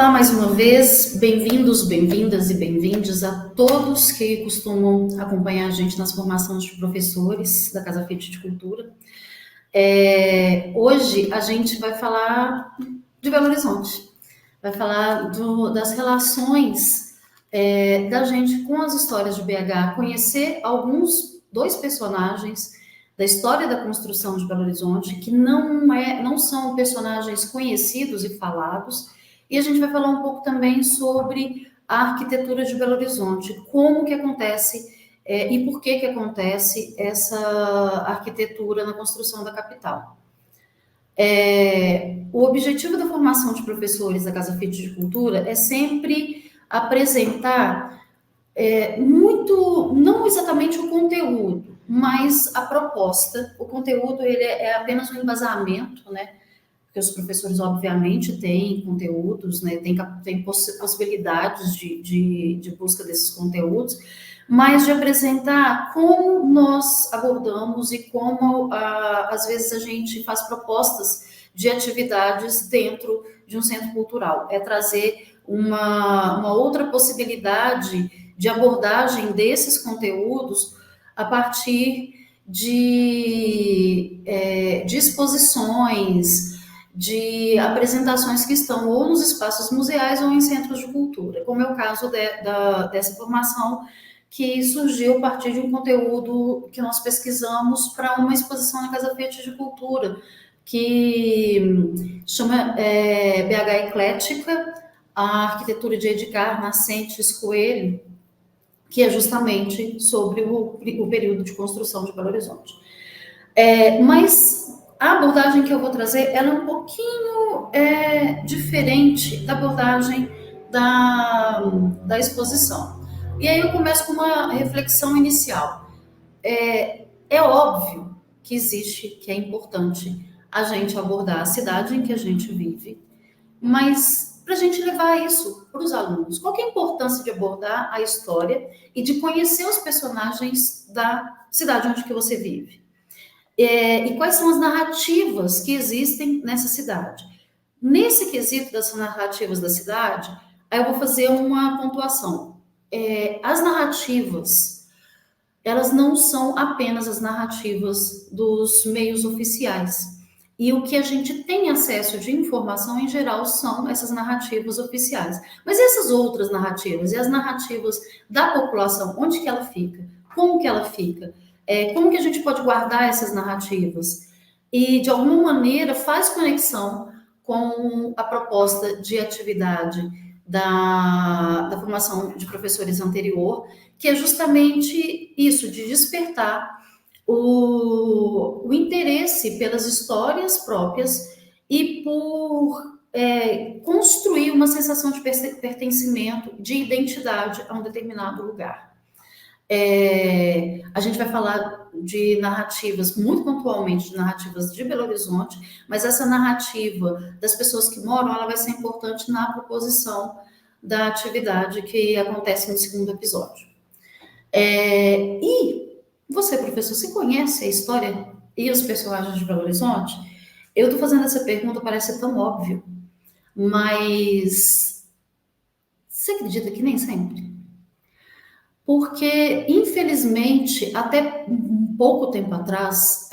Olá mais uma vez, bem-vindos, bem-vindas e bem-vindes a todos que costumam acompanhar a gente nas formações de professores da Casa Fiat de Cultura. Hoje a gente vai falar de Belo Horizonte, vai falar das relações da gente com as histórias de BH, conhecer dois personagens da história da construção de Belo Horizonte, que não são personagens conhecidos e falados. E a gente vai falar um pouco também sobre a arquitetura de Belo Horizonte, como que acontece e por que acontece essa arquitetura na construção da capital. O objetivo da formação de professores da Casa Fiat de Cultura é sempre apresentar não exatamente o conteúdo, mas a proposta. O conteúdo ele é apenas um embasamento, né? Porque os professores, obviamente, têm conteúdos, né, têm possibilidades de busca desses conteúdos, mas de apresentar como nós abordamos e como, às vezes, a gente faz propostas de atividades dentro de um centro cultural. É trazer uma outra possibilidade de abordagem desses conteúdos a partir de exposições, de apresentações que estão ou nos espaços museais ou em centros de cultura, como é o caso dessa formação que surgiu a partir de um conteúdo que nós pesquisamos para uma exposição na Casa Fiat de Cultura, que chama BH Eclética, a arquitetura de Edgar Nascentes Coelho, que é justamente sobre o período de construção de Belo Horizonte. Mas a abordagem que eu vou trazer ela é um pouquinho diferente da abordagem da exposição. E aí eu começo com uma reflexão inicial. É óbvio que é importante a gente abordar a cidade em que a gente vive, mas para a gente levar isso para os alunos, qual que é a importância de abordar a história e de conhecer os personagens da cidade onde que você vive? E quais são as narrativas que existem nessa cidade? Nesse quesito das narrativas da cidade, aí eu vou fazer uma pontuação. As narrativas, elas não são apenas as narrativas dos meios oficiais. E o que a gente tem acesso de informação, em geral, são essas narrativas oficiais. Mas essas outras narrativas, e as narrativas da população, onde que ela fica? Como que ela fica? Como que a gente pode guardar essas narrativas? E, de alguma maneira, faz conexão com a proposta de atividade da formação de professores anterior, que é justamente isso, de despertar o interesse pelas histórias próprias e por construir uma sensação de pertencimento, de identidade a um determinado lugar. A gente vai falar de narrativas, muito pontualmente, de narrativas de Belo Horizonte, mas essa narrativa das pessoas que moram, ela vai ser importante na proposição da atividade que acontece no segundo episódio. E você, professor, você conhece a história e os personagens de Belo Horizonte? Eu estou fazendo essa pergunta, parece tão óbvio, mas você acredita que nem sempre? Porque, infelizmente, até um pouco tempo atrás,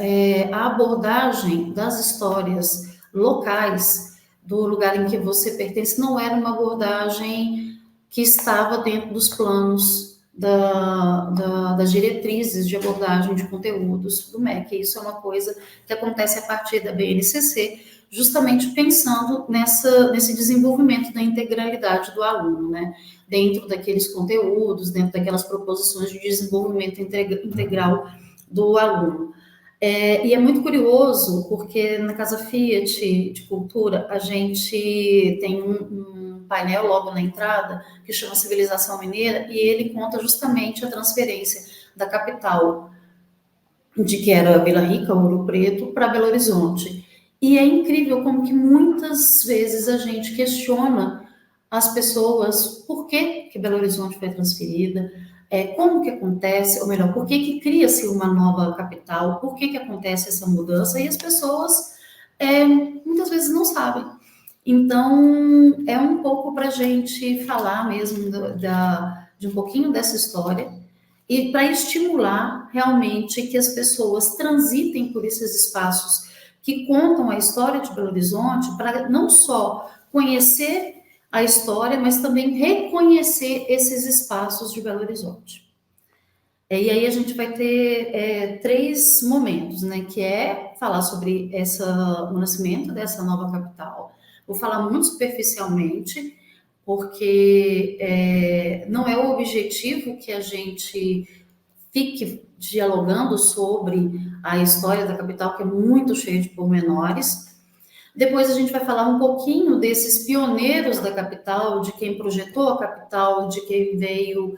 a abordagem das histórias locais do lugar em que você pertence não era uma abordagem que estava dentro dos planos das diretrizes de abordagem de conteúdos do MEC. Isso é uma coisa que acontece a partir da BNCC, justamente pensando nesse desenvolvimento da integralidade do aluno, né? Dentro daqueles conteúdos, dentro daquelas proposições de desenvolvimento integral do aluno. E é muito curioso, porque na Casa Fiat de Cultura, a gente tem um painel logo na entrada, que chama Civilização Mineira, e ele conta justamente a transferência da capital, de que era Vila Rica, Ouro Preto, para Belo Horizonte. E é incrível como que muitas vezes a gente questiona as pessoas por que Belo Horizonte foi transferida, como que acontece, ou melhor, por que cria-se uma nova capital, por que acontece essa mudança, e as pessoas muitas vezes não sabem. Então, é um pouco para a gente falar mesmo de um pouquinho dessa história e para estimular realmente que as pessoas transitem por esses espaços que contam a história de Belo Horizonte, para não só conhecer a história, mas também reconhecer esses espaços de Belo Horizonte. E aí a gente vai ter três momentos, né? Que é falar sobre o nascimento dessa nova capital. Vou falar muito superficialmente, porque não é o objetivo que a gente fique dialogando sobre a história da capital, que é muito cheia de pormenores. Depois a gente vai falar um pouquinho desses pioneiros da capital, de quem projetou a capital, de quem veio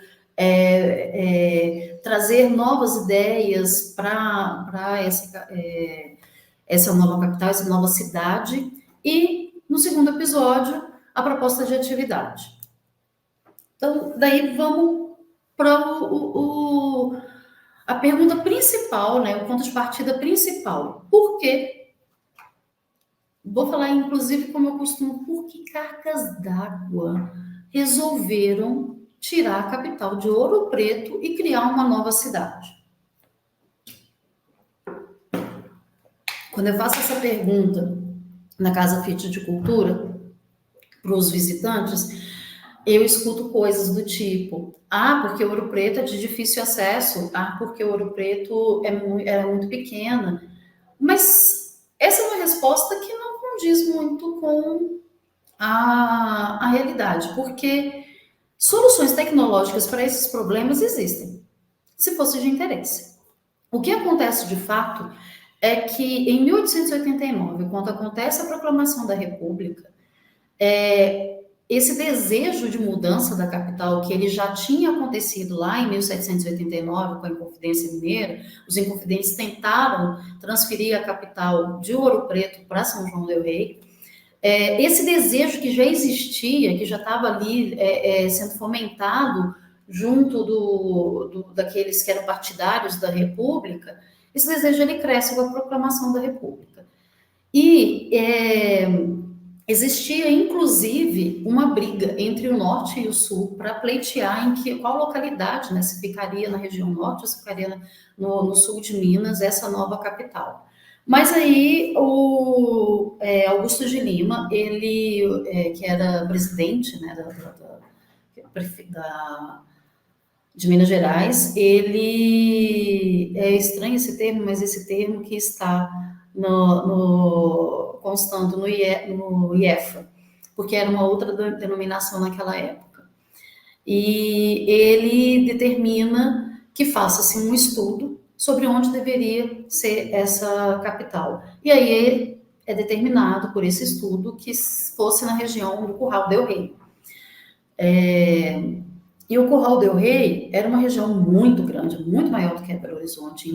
trazer novas ideias para essa nova capital, essa nova cidade. E no segundo episódio, a proposta de atividade. Então, daí vamos para a pergunta principal, né, o ponto de partida principal. Por quê? Vou falar, inclusive, como eu costumo, por que Cargas d'Água resolveram tirar a capital de Ouro Preto e criar uma nova cidade? Quando eu faço essa pergunta na Casa Fit de Cultura, para os visitantes, eu escuto coisas do tipo: ah, porque Ouro Preto é de difícil acesso, ah, porque Ouro Preto é muito pequena. Mas essa é uma resposta que não condiz muito com a realidade, porque soluções tecnológicas para esses problemas existem, se fosse de interesse. O que acontece de fato é que em 1889, quando acontece a proclamação da República, esse desejo de mudança da capital, que ele já tinha acontecido lá em 1789 com a Inconfidência Mineira, os inconfidentes tentaram transferir a capital de Ouro Preto para São João del Rei. Esse desejo que já existia, que já estava ali sendo fomentado junto daqueles que eram partidários da República, esse desejo ele cresce com a proclamação da República. E existia, inclusive, uma briga entre o Norte e o Sul para pleitear qual localidade, né, se ficaria na região Norte ou se ficaria no Sul de Minas, essa nova capital. Mas aí o Augusto de Lima, ele que era presidente, né, de Minas Gerais, ele é estranho esse termo, mas esse termo que está constando no IEFA, porque era uma outra denominação naquela época. E ele determina que faça-se um estudo sobre onde deveria ser essa capital. E aí é determinado por esse estudo que fosse na região do Curral del Rei. E o Curral del Rei era uma região muito grande, muito maior do que Belo Horizonte.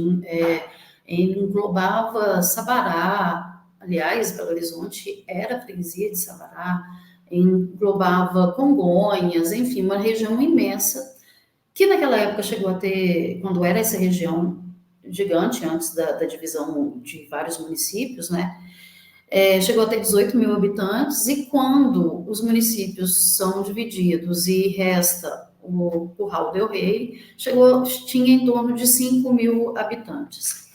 Englobava Sabará, aliás, Belo Horizonte era freguesia de Sabará, englobava Congonhas, enfim, uma região imensa, que naquela época chegou a ter, quando era essa região gigante, antes da divisão de vários municípios, né? Chegou a ter 18 mil habitantes, e quando os municípios são divididos e resta o Curral del Rei, tinha em torno de 5 mil habitantes.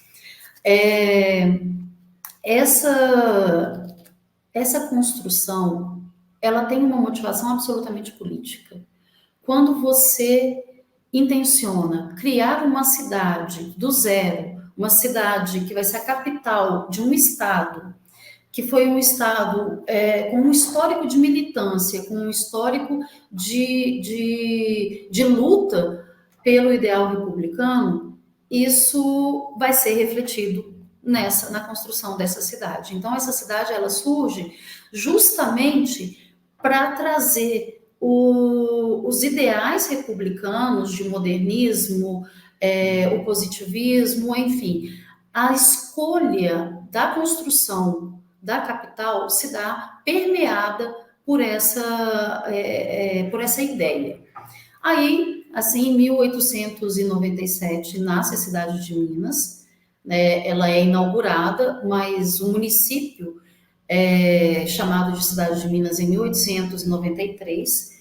Essa construção, ela tem uma motivação absolutamente política. Quando você intenciona criar uma cidade do zero, uma cidade que vai ser a capital de um estado, que foi um estado com um histórico de militância, com um histórico de luta pelo ideal republicano, isso vai ser refletido na construção dessa cidade. Então, essa cidade, ela surge justamente para trazer os ideais republicanos de modernismo, o positivismo, enfim, a escolha da construção da capital se dá permeada por essa ideia. Aí, assim, em 1897, nasce a cidade de Minas, né? Ela é inaugurada, mas o município chamado de Cidade de Minas em 1893,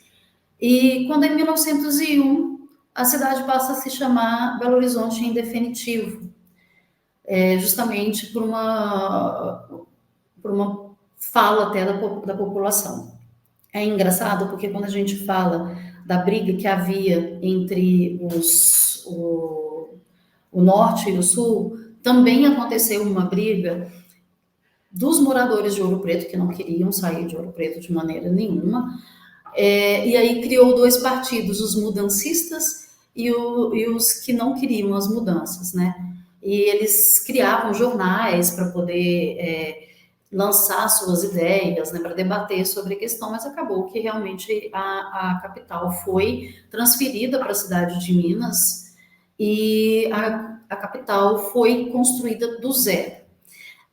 e quando em 1901 a cidade passa a se chamar Belo Horizonte em definitivo, justamente por uma fala até da população. É engraçado porque quando a gente fala da briga que havia entre o norte e o sul, também aconteceu uma briga dos moradores de Ouro Preto, que não queriam sair de Ouro Preto de maneira nenhuma, e aí criou dois partidos, os mudancistas e os que não queriam as mudanças, né? E eles criavam jornais para poder lançar suas ideias, né, para debater sobre a questão, mas acabou que realmente a capital foi transferida para a cidade de Minas e a capital foi construída do zero.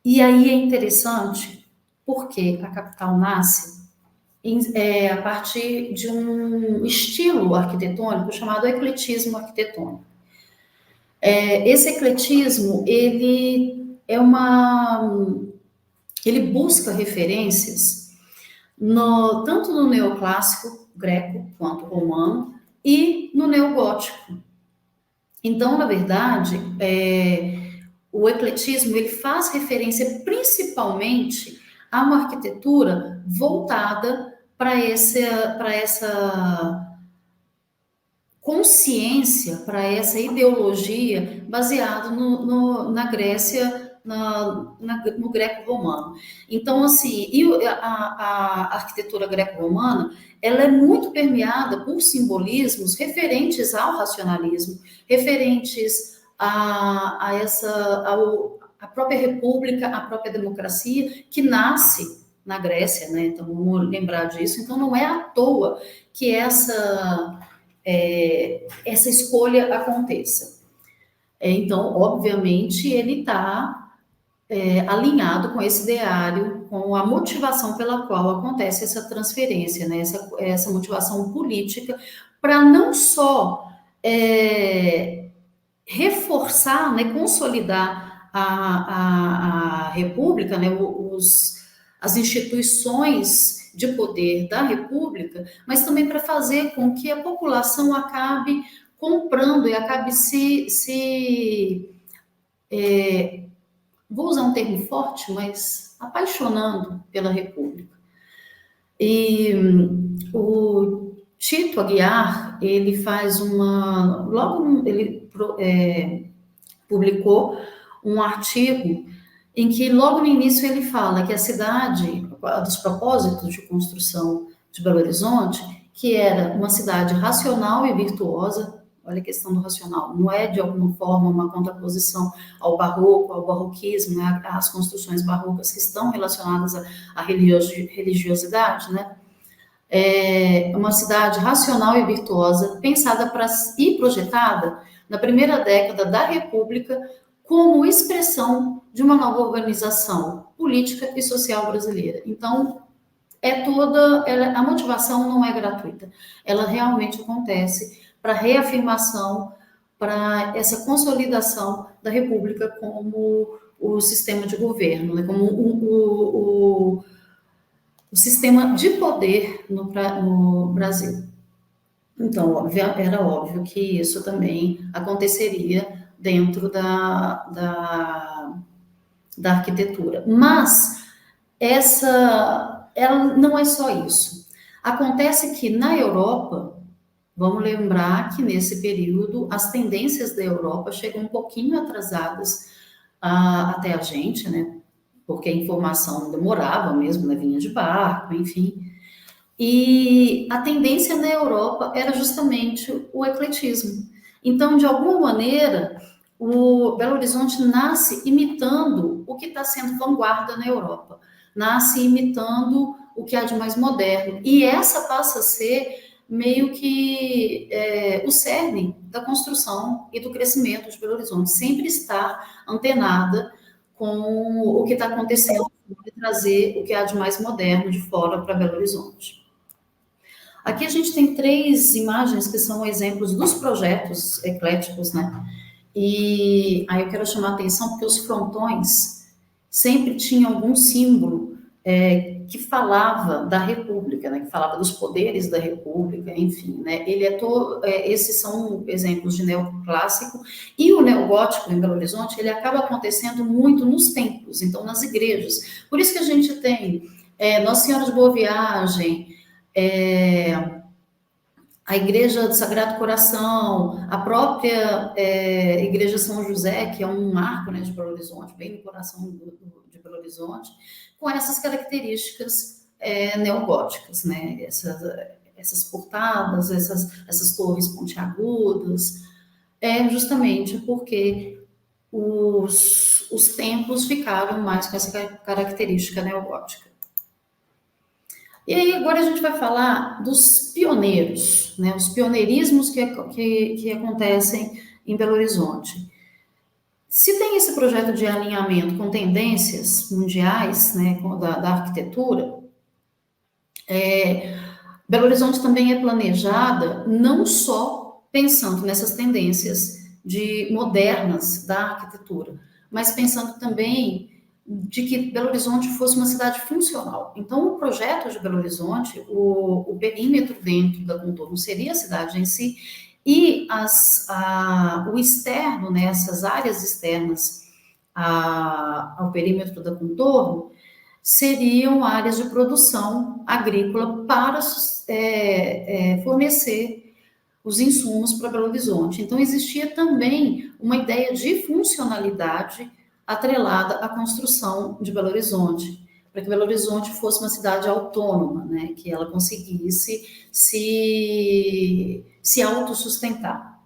E aí é interessante porque a capital nasce a partir de um estilo arquitetônico chamado ecletismo arquitetônico. Esse ecletismo, ele busca referências tanto no neoclássico greco quanto romano e no neogótico. Então, na verdade, o ecletismo ele faz referência principalmente a uma arquitetura voltada para essa consciência, para essa ideologia baseada na Grécia, no greco-romano. Então, assim, a arquitetura greco-romana, ela é muito permeada por simbolismos referentes ao racionalismo, referentes a própria república, a própria democracia, que nasce na Grécia, né? Então, vamos lembrar disso. Então, não é à toa que essa escolha aconteça. Então, obviamente, ele está alinhado com esse ideário, com a motivação pela qual acontece essa transferência, né? Essa motivação política, para não só reforçar, né, consolidar a República, né, as instituições de poder da República, mas também para fazer com que a população acabe comprando e acabe vou usar um termo forte, mas apaixonando pela República. E o Tito Aguiar, ele faz ele publicou um artigo em que logo no início ele fala que a cidade, dos propósitos de construção de Belo Horizonte, que era uma cidade racional e virtuosa. Olha a questão do racional, não é de alguma forma uma contraposição ao barroco, ao barroquismo, né, às construções barrocas que estão relacionadas à religiosidade, né? É uma cidade racional e virtuosa, pensada e projetada na primeira década da República como expressão de uma nova organização política e social brasileira. Então, a motivação não é gratuita, ela realmente acontece para reafirmação, para essa consolidação da República como o sistema de governo, né, como o sistema de poder no Brasil. Então, era óbvio que isso também aconteceria dentro da arquitetura. Mas ela não é só isso. Acontece que na Europa, vamos lembrar que nesse período as tendências da Europa chegam um pouquinho atrasadas até a gente, né? Porque a informação demorava mesmo, né? Vinha de barco, enfim. E a tendência na Europa era justamente o ecletismo. Então, de alguma maneira, o Belo Horizonte nasce imitando o que está sendo vanguarda na Europa, nasce imitando o que há de mais moderno. E essa passa a ser meio que o cerne da construção e do crescimento de Belo Horizonte, sempre estar antenada com o que está acontecendo e trazer o que há de mais moderno de fora para Belo Horizonte. Aqui a gente tem 3 imagens que são exemplos dos projetos ecléticos, né? E aí eu quero chamar a atenção porque os frontões sempre tinham algum símbolo que falava da República, né, que falava dos poderes da República, enfim, né, esses são exemplos de neoclássico, e o neogótico em Belo Horizonte, ele acaba acontecendo muito nos templos, então nas igrejas, por isso que a gente tem Nossa Senhora de Boa Viagem, a Igreja do Sagrado Coração, a própria Igreja São José, que é um marco, né, de Belo Horizonte, bem no coração de Belo Horizonte, com essas características neogóticas, né, essas portadas, essas torres pontiagudas, justamente porque os templos ficaram mais com essa característica neogótica. E aí agora a gente vai falar dos pioneiros, né, os pioneirismos que acontecem em Belo Horizonte. Se tem esse projeto de alinhamento com tendências mundiais, né, da arquitetura, Belo Horizonte também é planejada não só pensando nessas tendências modernas da arquitetura, mas pensando também de que Belo Horizonte fosse uma cidade funcional. Então, o projeto de Belo Horizonte, o perímetro dentro da Contorno seria a cidade em si, e o externo, né, essas áreas externas ao perímetro da Contorno, seriam áreas de produção agrícola para fornecer os insumos para Belo Horizonte. Então, existia também uma ideia de funcionalidade atrelada à construção de Belo Horizonte, para que Belo Horizonte fosse uma cidade autônoma, né, que ela conseguisse se autossustentar.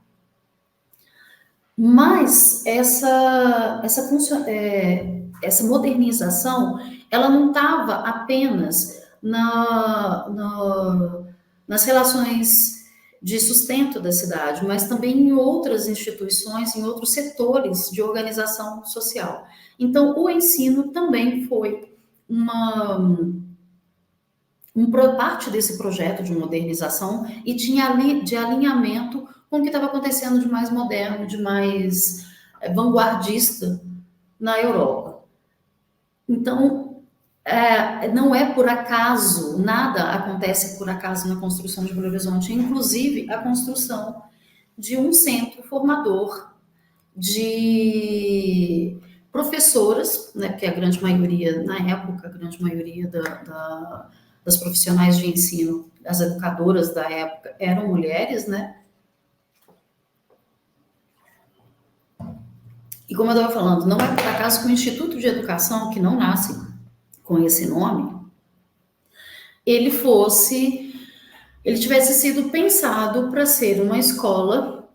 Mas essa modernização, ela não estava apenas nas relações de sustento da cidade, mas também em outras instituições, em outros setores de organização social. Então, o ensino também foi parte desse projeto de modernização e de alinhamento com o que estava acontecendo de mais moderno, de mais vanguardista na Europa. Então, não é por acaso, nada acontece por acaso na construção de Belo Horizonte, inclusive a construção de um centro formador de professoras, né, porque a grande maioria, na época, a grande maioria das profissionais de ensino, as educadoras da época, eram mulheres, né? E como eu estava falando, não é por acaso que o Instituto de Educação, que não nasce com esse nome, ele tivesse sido pensado para ser uma escola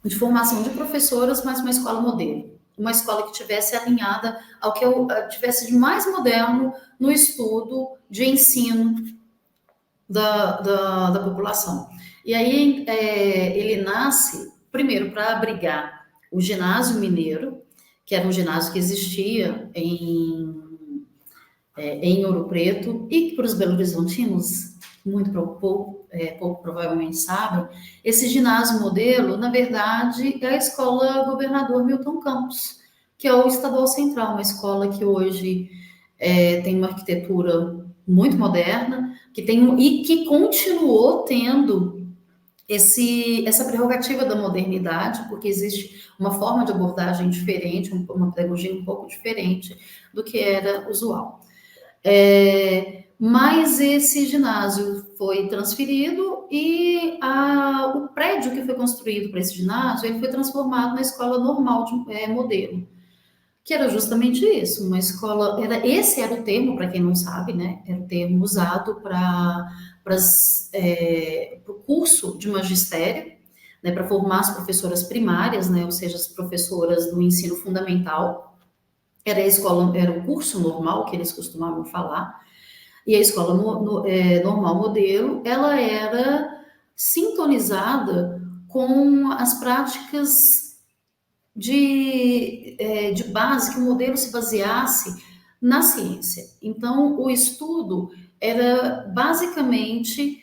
de formação de professoras, mas uma escola modelo. Uma escola que tivesse alinhada ao que tivesse de mais moderno no estudo de ensino da população. E aí ele nasce, primeiro, para abrigar o ginásio mineiro, que era um ginásio que existia em Ouro Preto, e que para os belo-horizontinos, muito pouco provavelmente sabem, esse ginásio modelo, na verdade, é a Escola Governador Milton Campos, que é o Estadual Central, uma escola que hoje tem uma arquitetura muito moderna, e que continuou tendo essa prerrogativa da modernidade, porque existe uma forma de abordagem diferente, uma pedagogia um pouco diferente do que era usual. Mas esse ginásio foi transferido e o prédio que foi construído para esse ginásio, ele foi transformado na escola normal modelo, que era justamente isso, uma escola, esse era o termo, para quem não sabe, né, era o termo usado para o curso de magistério, né, para formar as professoras primárias, né, ou seja, as professoras do ensino fundamental. Era o curso normal que eles costumavam falar, e a escola normal modelo, ela era sintonizada com as práticas de base, que o modelo se baseasse na ciência. Então, o estudo era basicamente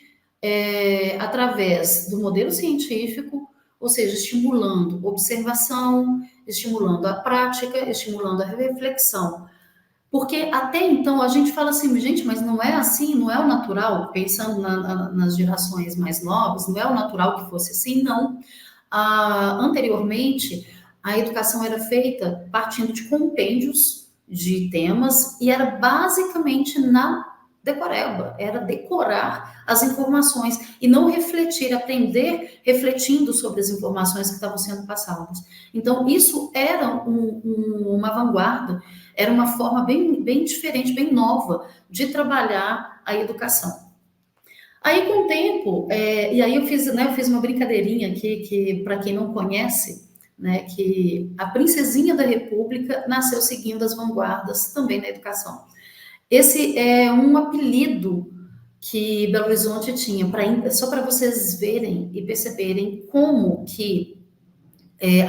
através do modelo científico, ou seja, estimulando observação, estimulando a prática, estimulando a reflexão Porque até então a gente fala assim, gente, mas não é assim, não é o natural, pensando nas gerações mais novas, não é o natural que fosse assim, não. Anteriormente, a educação era feita partindo de compêndios de temas e era basicamente na decoreba, era decorar as informações e não refletir, aprender refletindo sobre as informações que estavam sendo passadas. Então, isso era uma vanguarda, era uma forma bem diferente, bem nova de trabalhar a educação. Aí, com o tempo, e aí eu fiz uma brincadeirinha aqui, que para quem não conhece, né, que a princesinha da República nasceu seguindo as vanguardas também na educação. Esse é um apelido que Belo Horizonte tinha, só para vocês verem e perceberem como que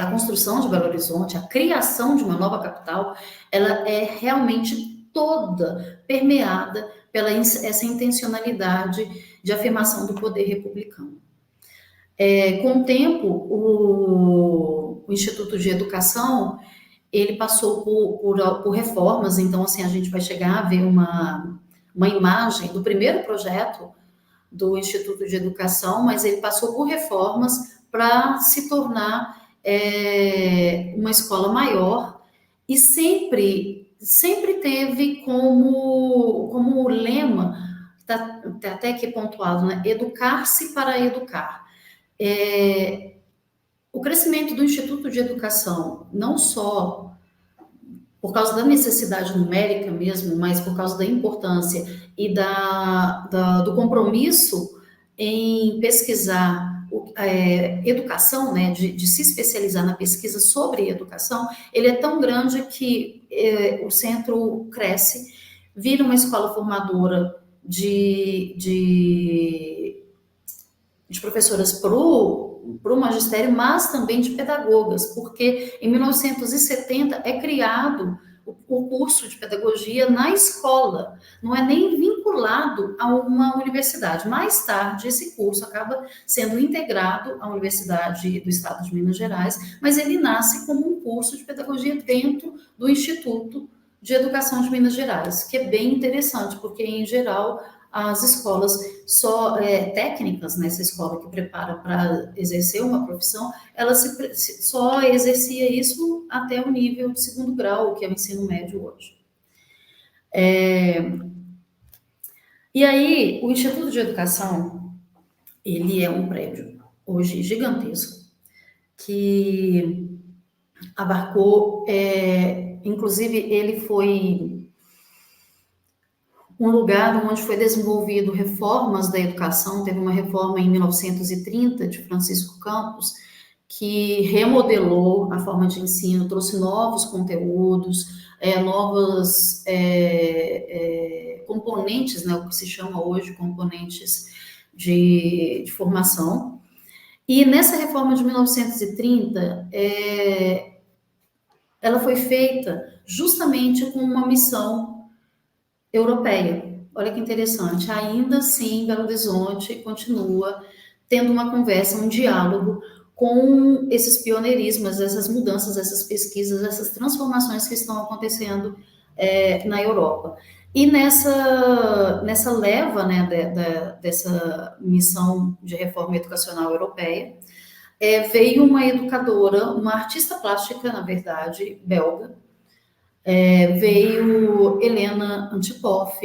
a construção de Belo Horizonte, a criação de uma nova capital, ela é realmente toda permeada pela essa intencionalidade de afirmação do poder republicano. Com o tempo, o Instituto de Educação, ele passou por reformas, então, assim, a gente vai chegar a ver uma imagem do primeiro projeto do Instituto de Educação, mas ele passou por reformas para se tornar uma escola maior e sempre teve como lema, tá até aqui pontuado, né? Educar-se para educar. O crescimento do Instituto de Educação, não só por causa da necessidade numérica mesmo, mas por causa da importância e do compromisso em pesquisar educação, né, de se especializar na pesquisa sobre educação, ele é tão grande que o centro cresce, vira uma escola formadora de professoras para o magistério, mas também de pedagogas, porque em 1970 é criado o curso de pedagogia na escola, não é nem vinculado a uma universidade. Mais tarde, esse curso acaba sendo integrado à Universidade do Estado de Minas Gerais, mas ele nasce como um curso de pedagogia dentro do Instituto de Educação de Minas Gerais, que é bem interessante, porque, em geral, as escolas técnicas, nessa escola que prepara para exercer uma profissão, ela só exercia isso até o nível de segundo grau, que é o ensino médio hoje. E aí, o Instituto de Educação, ele é um prédio hoje gigantesco, que abarcou, inclusive ele foi um lugar onde foi desenvolvido reformas da educação. Teve uma reforma em 1930 de Francisco Campos, que remodelou a forma de ensino, trouxe novos conteúdos, novos componentes, né, o que se chama hoje componentes de formação. E nessa reforma de 1930, ela foi feita justamente com uma missão europeia. Olha que interessante. Ainda assim, Belo Horizonte continua tendo uma conversa, um diálogo com esses pioneirismos, essas mudanças, essas pesquisas, essas transformações que estão acontecendo na Europa. E nessa leva, né, dessa missão de reforma educacional europeia, veio uma educadora, uma artista plástica, na verdade, belga, veio Helena Antipoff,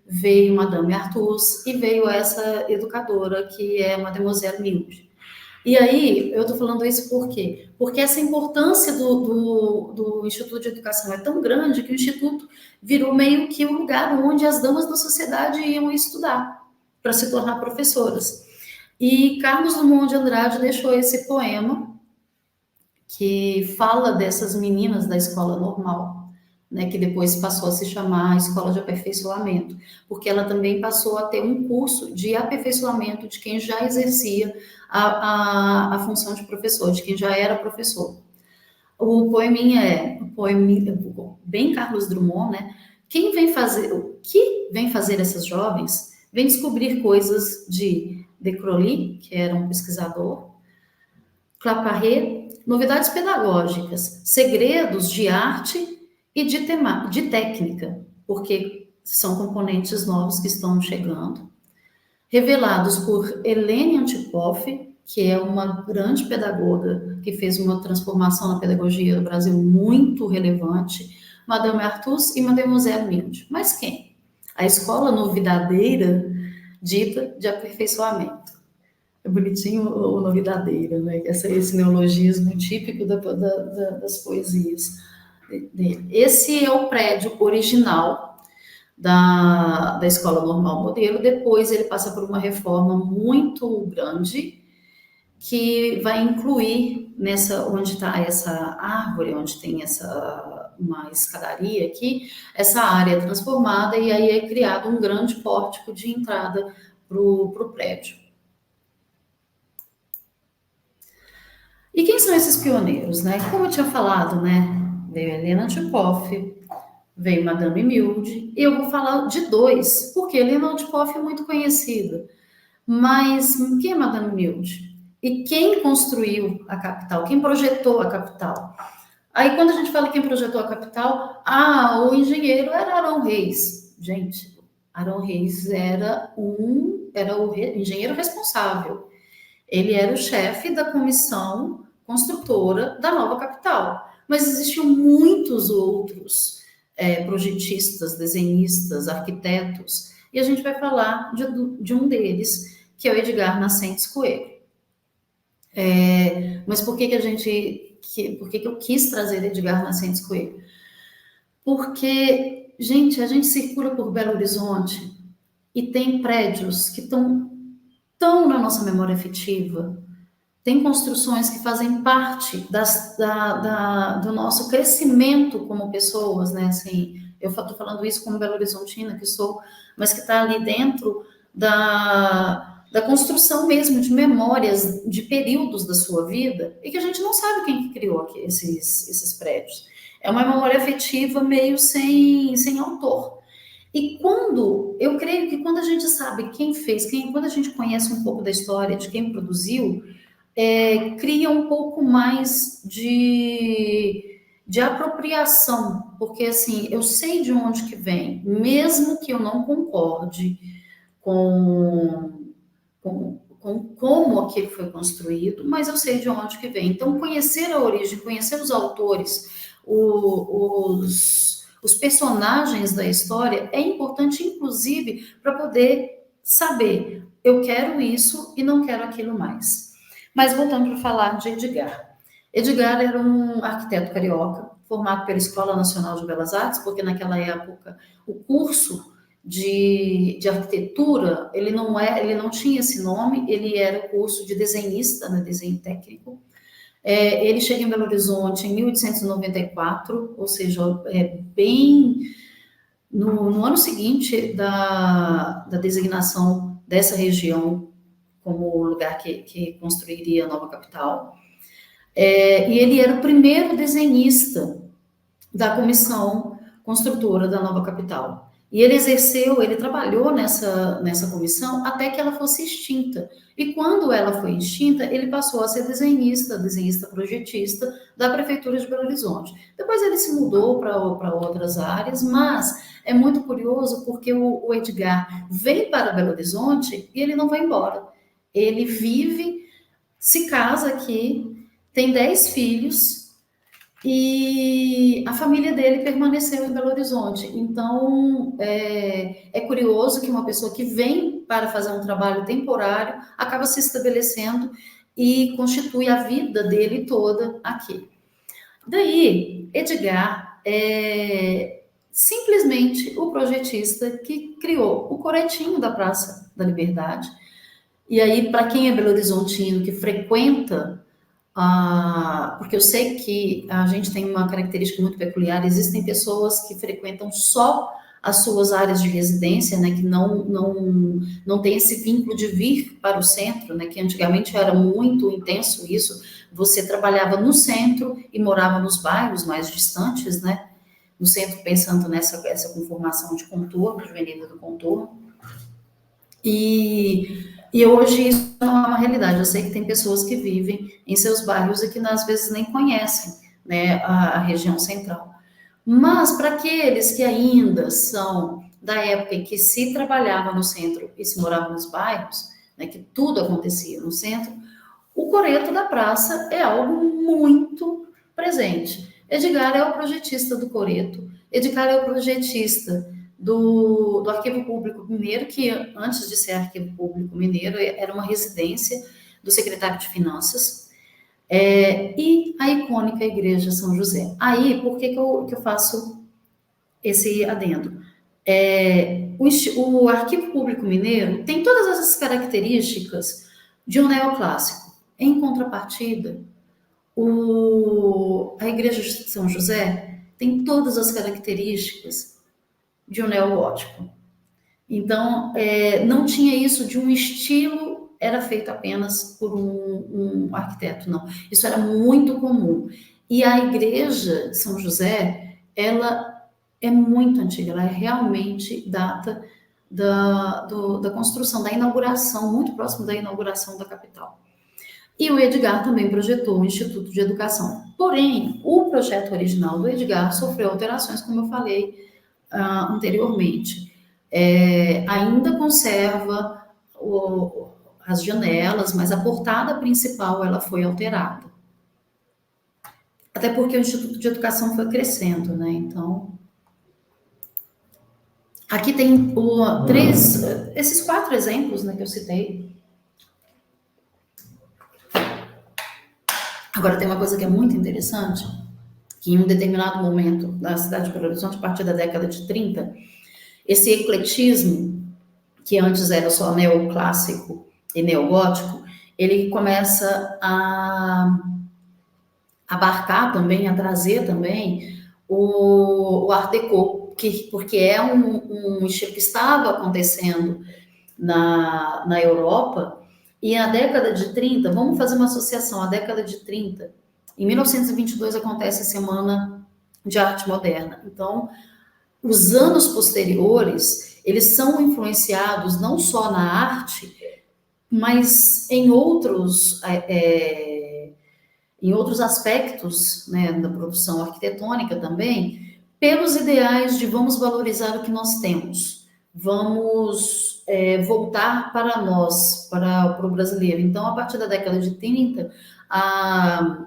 veio Madame Artus e veio essa educadora que é Mademoiselle Milde. E aí, eu estou falando isso por quê? Porque essa importância do Instituto de Educação é tão grande que o Instituto virou meio que o lugar onde as damas da sociedade iam estudar para se tornar professoras. E Carlos Drummond de Andrade deixou esse poema que fala dessas meninas da escola normal, né, que depois passou a se chamar Escola de Aperfeiçoamento, porque ela também passou a ter um curso de aperfeiçoamento de quem já exercia a função de professor, de quem já era professor. O poeminha bem Carlos Drummond, né? O que vem fazer essas jovens? Vem descobrir coisas de Crowley, que era um pesquisador, Claparré, novidades pedagógicas, segredos de arte e de técnica, porque são componentes novos que estão chegando, revelados por Helene Antipoff, que é uma grande pedagoga que fez uma transformação na pedagogia do Brasil muito relevante, Madame Artus e Mademoiselle Milde. Mas quem? A escola novidadeira dita de aperfeiçoamento. É bonitinho o novidadeira, né? Esse neologismo típico das poesias dele. Esse é o prédio original da Escola Normal Modelo. Depois ele passa por uma reforma muito grande, que vai incluir onde está essa árvore, onde tem uma escadaria aqui, essa área transformada, e aí é criado um grande pórtico de entrada para o prédio. E quem são esses pioneiros, né? Como eu tinha falado, né? Veio Helena Antipoff, veio Madame Milde, e eu vou falar de dois, porque Helena Antipoff é muito conhecida, mas quem é Madame Milde? E quem construiu a capital? Quem projetou a capital? Aí, quando a gente fala quem projetou a capital, o engenheiro era Arão Reis. Gente, Arão Reis era o engenheiro responsável. Ele era o chefe da comissão construtora da nova capital. Mas existiam muitos outros projetistas, desenhistas, arquitetos, e a gente vai falar de um deles, que é o Edgar Nascentes Coelho. Mas por que eu quis trazer Edgar Nascentes Coelho? Porque, gente, a gente circula por Belo Horizonte e tem prédios que estão tão na nossa memória afetiva, tem construções que fazem parte do nosso crescimento como pessoas, né? Assim, eu estou falando isso como Belo Horizontina que sou, mas que está ali dentro da construção mesmo de memórias, de períodos da sua vida, e que a gente não sabe quem que criou aqui esses prédios. É uma memória afetiva meio sem autor. E eu creio que quando a gente sabe quem fez, quando a gente conhece um pouco da história de quem produziu, cria um pouco mais de apropriação, porque assim, eu sei de onde que vem, mesmo que eu não concorde com como aquilo foi construído, mas eu sei de onde que vem. Então, conhecer a origem, conhecer os autores, os personagens da história é importante, inclusive, para poder saber, eu quero isso e não quero aquilo mais. Mas voltando para falar de Edgar. Edgar era um arquiteto carioca, formado pela Escola Nacional de Belas Artes, porque naquela época o curso de arquitetura, ele não tinha esse nome, ele era o curso de desenhista, né, desenho técnico. Ele chega em Belo Horizonte em 1894, ou seja, bem no ano seguinte da designação dessa região como lugar que construiria a nova capital. E ele era o primeiro desenhista da comissão construtora da nova capital. E ele trabalhou nessa comissão até que ela fosse extinta. E quando ela foi extinta, ele passou a ser desenhista projetista da Prefeitura de Belo Horizonte. Depois ele se mudou para outras áreas, mas é muito curioso porque o Edgar vem para Belo Horizonte e ele não vai embora. Ele vive, se casa aqui, tem 10 filhos, e a família dele permaneceu em Belo Horizonte. Então, é curioso que uma pessoa que vem para fazer um trabalho temporário acaba se estabelecendo e constitui a vida dele toda aqui. Daí, Edgar é simplesmente o projetista que criou o coretinho da Praça da Liberdade. E aí, para quem é belo-horizontino, que frequenta, porque eu sei que a gente tem uma característica muito peculiar, existem pessoas que frequentam só as suas áreas de residência, né, que não tem esse vínculo de vir para o centro, né, que antigamente era muito intenso isso, você trabalhava no centro e morava nos bairros mais distantes, né, no centro pensando essa conformação de contorno, de Avenida do Contorno, e hoje isso não é uma realidade. Eu sei que tem pessoas que vivem em seus bairros e que às vezes nem conhecem, né, a região central. Mas para aqueles que ainda são da época em que se trabalhava no centro e se morava nos bairros, né, que tudo acontecia no centro, o coreto da praça é algo muito presente. Edgar é o projetista do coreto, Edgar é o projetista do Arquivo Público Mineiro, que antes de ser Arquivo Público Mineiro era uma residência do secretário de Finanças, e a icônica Igreja São José. Aí, por que eu faço esse adendo? O Arquivo Público Mineiro tem todas essas características de um neoclássico. Em contrapartida, a Igreja de São José tem todas as características de um neogótico. Então, não tinha isso de um estilo, era feito apenas por um arquiteto, não. Isso era muito comum. E a Igreja de São José, ela é muito antiga, ela realmente data da construção, da inauguração, muito próximo da inauguração da capital. E o Edgar também projetou o Instituto de Educação. Porém, o projeto original do Edgar sofreu alterações, como eu falei anteriormente. Ainda conserva as janelas, mas a portada principal ela foi alterada. Até porque o Instituto de Educação foi crescendo, né? Então, aqui tem esses 4 exemplos, né, que eu citei. Agora, tem uma coisa que é muito interessante, que em um determinado momento da cidade de Belo Horizonte, a partir da década de 30, esse ecletismo, que antes era só neoclássico e neogótico, ele começa a abarcar também, a trazer também o Art Deco, porque é um estilo que estava acontecendo na Europa. E a década de 30, vamos fazer uma associação, a década de 30, em 1922 acontece a Semana de Arte Moderna. Então, os anos posteriores, eles são influenciados não só na arte, mas em outros aspectos, né, da produção arquitetônica também, pelos ideais de vamos valorizar o que nós temos, vamos voltar para nós, para o brasileiro. Então, a partir da década de 30, a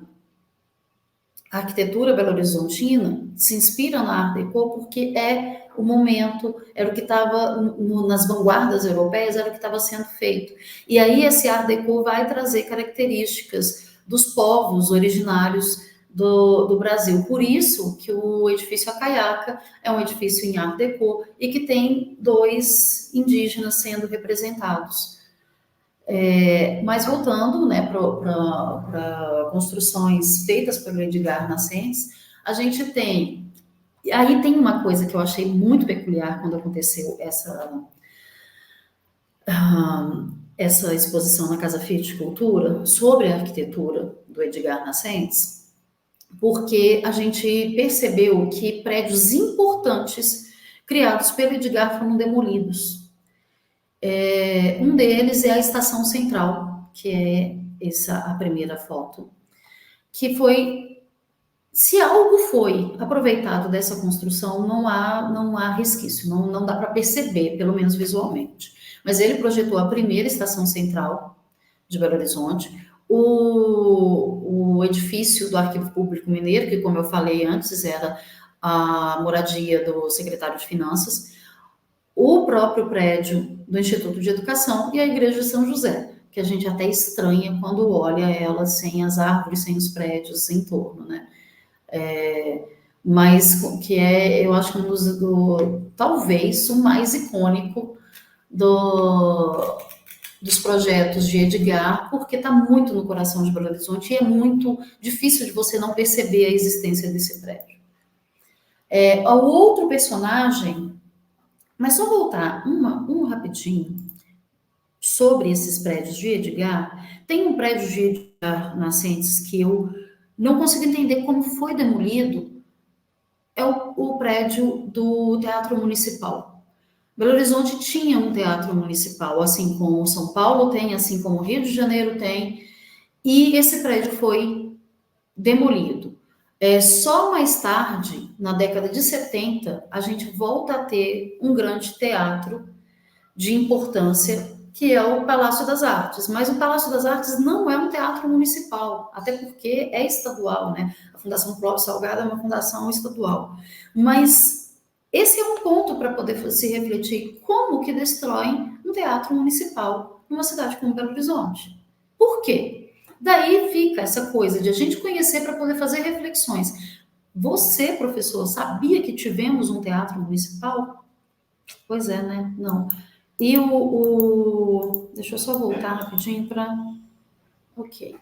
arquitetura belo-horizontina se inspira na Art Deco porque é o momento, era o que estava nas vanguardas europeias, era o que estava sendo feito. E aí esse Art Deco vai trazer características dos povos originários do Brasil. Por isso que o edifício Acaiaca é um edifício em Art Deco e que tem 2 indígenas sendo representados. Mas voltando, né, para construções feitas pelo Edgar Nascentes, a gente tem... Aí tem uma coisa que eu achei muito peculiar quando aconteceu essa exposição na Casa Fiat de Cultura sobre a arquitetura do Edgar Nascentes, porque a gente percebeu que prédios importantes criados pelo Edgar foram demolidos. Um deles é a Estação Central, que é a primeira foto, que foi... Se algo foi aproveitado dessa construção, não há resquício, não dá para perceber, pelo menos visualmente. Mas ele projetou a primeira Estação Central de Belo Horizonte, o edifício do Arquivo Público Mineiro, que, como eu falei antes, era a moradia do secretário de Finanças, o próprio prédio do Instituto de Educação e a Igreja de São José, que a gente até estranha quando olha ela sem as árvores, sem os prédios em torno, né? Mas que eu acho que talvez o mais icônico dos projetos de Edgar, porque está muito no coração de Belo Horizonte e é muito difícil de você não perceber a existência desse prédio. O outro personagem, mas só voltar um rapidinho sobre esses prédios de Edgar. Tem um prédio de Edgar Nascentes que eu não consigo entender como foi demolido, é o prédio do Teatro Municipal. Belo Horizonte tinha um teatro municipal, assim como São Paulo tem, assim como Rio de Janeiro tem, e esse prédio foi demolido. Só mais tarde, na década de 70, a gente volta a ter um grande teatro de importância, que é o Palácio das Artes. Mas o Palácio das Artes não é um teatro municipal, até porque é estadual, né? A Fundação Clóvis Salgado é uma fundação estadual. Mas esse é um ponto para poder se refletir como que destroem um teatro municipal numa cidade como Belo Horizonte. Por quê? Daí fica essa coisa de a gente conhecer para poder fazer reflexões. Você, professor, sabia que tivemos um teatro municipal? Pois é, né? Não. E deixa eu só voltar rapidinho para. Ok.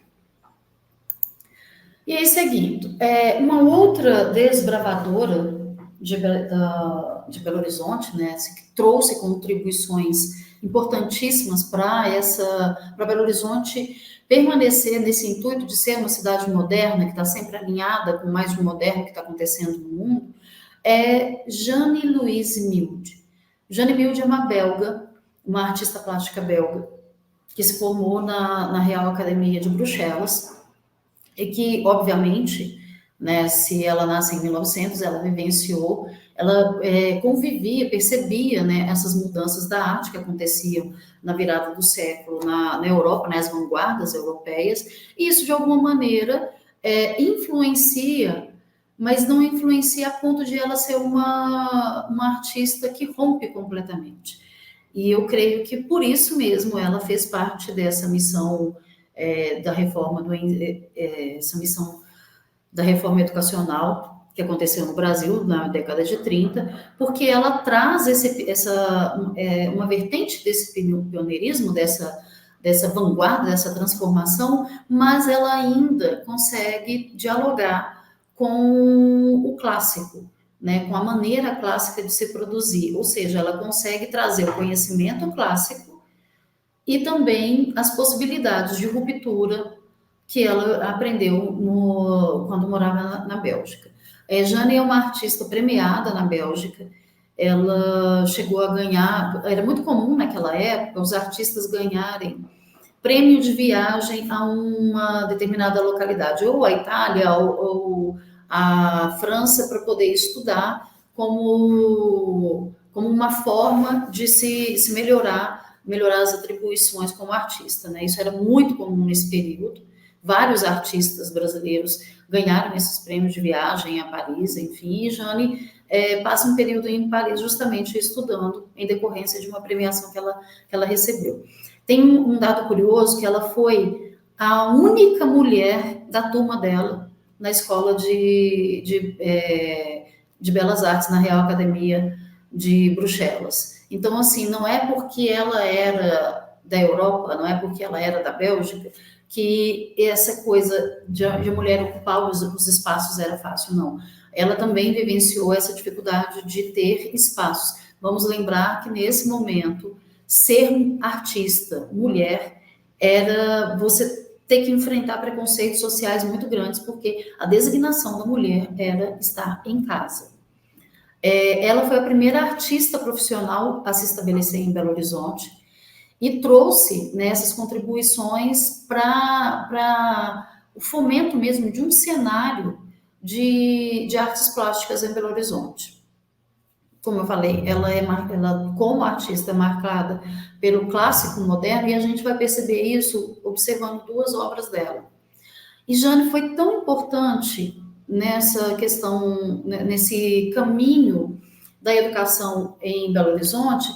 E aí, seguindo, uma outra desbravadora de Belo Horizonte, né, que trouxe contribuições importantíssimas para Belo Horizonte permanecer nesse intuito de ser uma cidade moderna, que está sempre alinhada com mais de moderno que está acontecendo no mundo, é Jeanne Louise Milde. Jeanne Milde é uma belga, uma artista plástica belga, que se formou na Real Academia de Bruxelas, e que, obviamente, né, se ela nasce em 1900, ela vivenciou, ela convivia, percebia, né, essas mudanças da arte que aconteciam na virada do século na Europa, nas vanguardas europeias, e isso, de alguma maneira, influencia, mas não influencia a ponto de ela ser uma artista que rompe completamente. E eu creio que por isso mesmo ela fez parte dessa missão da reforma essa missão da reforma educacional que aconteceu no Brasil na década de 30, porque ela traz uma vertente desse pioneirismo, dessa vanguarda, dessa transformação, mas ela ainda consegue dialogar com o clássico, né, com a maneira clássica de se produzir, ou seja, ela consegue trazer o conhecimento clássico e também as possibilidades de ruptura que ela aprendeu quando morava na Bélgica. Jane é uma artista premiada na Bélgica. Ela chegou a ganhar, era muito comum naquela época os artistas ganharem prêmio de viagem a uma determinada localidade, ou a Itália, ou a França, para poder estudar como uma forma de se melhorar as atribuições como artista, né? Isso era muito comum nesse período. Vários artistas brasileiros ganharam esses prêmios de viagem a Paris, enfim, e Jane passa um período em Paris justamente estudando em decorrência de uma premiação que ela recebeu. Tem um dado curioso que ela foi a única mulher da turma dela na escola de Belas Artes, na Real Academia de Bruxelas. Então, assim, não é porque ela era da Europa, não é porque ela era da Bélgica, que essa coisa de mulher ocupar os espaços era fácil, não. Ela também vivenciou essa dificuldade de ter espaços. Vamos lembrar que, nesse momento, ser artista, mulher, era você ter que enfrentar preconceitos sociais muito grandes, porque a designação da mulher era estar em casa. Ela foi a primeira artista profissional a se estabelecer em Belo Horizonte e trouxe, né, essas contribuições para o fomento mesmo de um cenário de artes plásticas em Belo Horizonte. Como eu falei, ela como artista é marcada pelo clássico moderno, e a gente vai perceber isso observando duas obras dela. E Jane foi tão importante nessa questão, nesse caminho da educação em Belo Horizonte,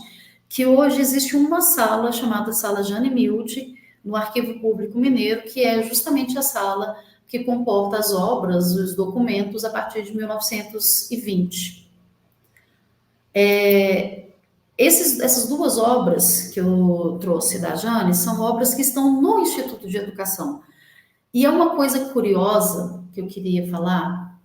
que hoje existe uma sala chamada Sala Jeanne Milde, no Arquivo Público Mineiro, que é justamente a sala que comporta as obras, os documentos a partir de 1920. Essas duas obras que eu trouxe da Jane são obras que estão no Instituto de Educação. E é uma coisa curiosa que eu queria falar,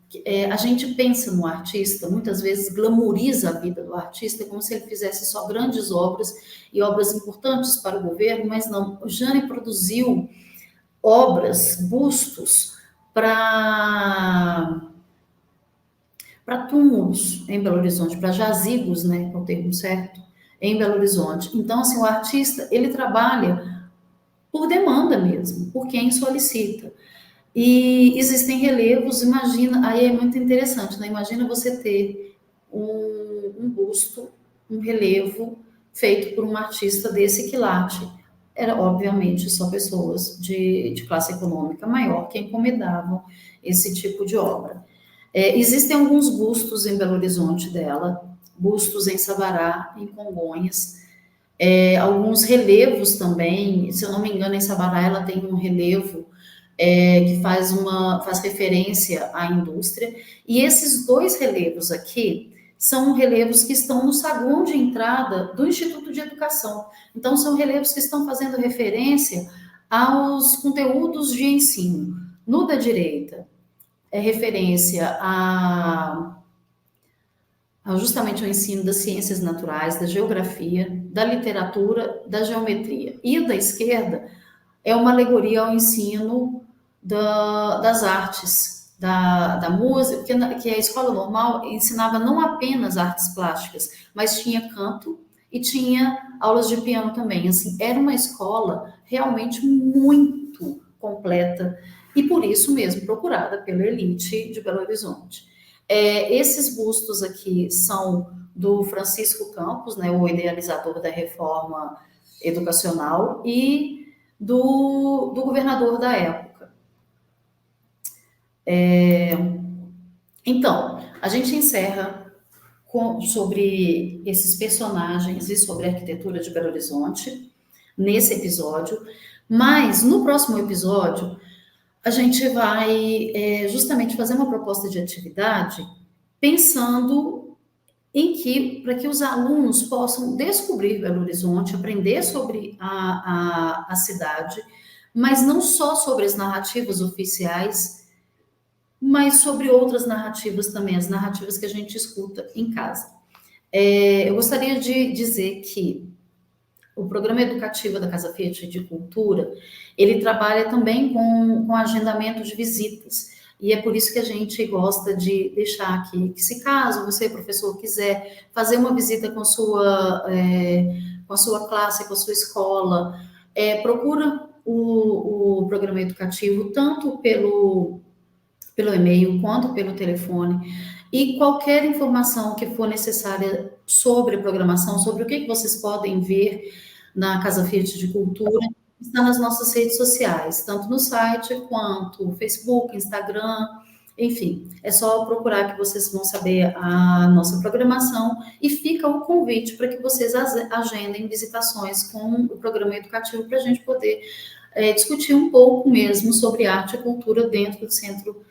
a gente pensa no artista, muitas vezes glamouriza a vida do artista como se ele fizesse só grandes obras e obras importantes para o governo, mas não. O Jane produziu obras, bustos para túmulos em Belo Horizonte, para jazigos, né, é o termo certo, em Belo Horizonte. Então, assim, o artista, ele trabalha por demanda mesmo, por quem solicita. E existem relevos, imagina, aí é muito interessante, né? Imagina você ter um busto, um relevo feito por um artista desse quilate. Era, obviamente, só pessoas de classe econômica maior que encomendavam esse tipo de obra. Existem alguns bustos em Belo Horizonte dela, bustos em Sabará, em Congonhas, alguns relevos também, se eu não me engano, em Sabará ela tem um relevo que faz referência à indústria, e esses dois relevos aqui são relevos que estão no saguão de entrada do Instituto de Educação. Então, são relevos que estão fazendo referência aos conteúdos de ensino. No da direita, é referência justamente ao ensino das ciências naturais, da geografia, da literatura, da geometria. E o da esquerda é uma alegoria ao ensino das artes, da música, que a escola normal ensinava não apenas artes plásticas, mas tinha canto e tinha aulas de piano também. Assim, era uma escola realmente muito completa e por isso mesmo procurada pela elite de Belo Horizonte. Esses bustos aqui são do Francisco Campos, né, o idealizador da reforma educacional, e do governador da época. Então, a gente encerra sobre esses personagens e sobre a arquitetura de Belo Horizonte nesse episódio, mas no próximo episódio a gente vai justamente fazer uma proposta de atividade pensando para que os alunos possam descobrir Belo Horizonte, aprender sobre a cidade, mas não só sobre as narrativas oficiais, mas sobre outras narrativas também, as narrativas que a gente escuta em casa. Eu gostaria de dizer que o programa educativo da Casa Fiat de Cultura, ele trabalha também com agendamento de visitas. E é por isso que a gente gosta de deixar aqui que, se caso você, professor, quiser fazer uma visita com a sua classe, com a sua escola, procura o programa educativo tanto pelo e-mail quanto pelo telefone. E qualquer informação que for necessária sobre programação, sobre o que vocês podem ver na Casa Fiat de Cultura, está nas nossas redes sociais, tanto no site quanto Facebook, Instagram, enfim, é só procurar que vocês vão saber a nossa programação e fica o convite para que vocês agendem visitações com o programa educativo para a gente poder discutir um pouco mesmo sobre arte e cultura dentro do Centro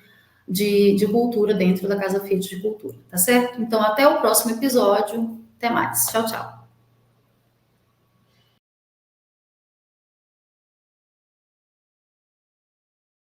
de Cultura, dentro da Casa Fiat de Cultura, tá certo? Então, até o próximo episódio. Até mais. Tchau, tchau.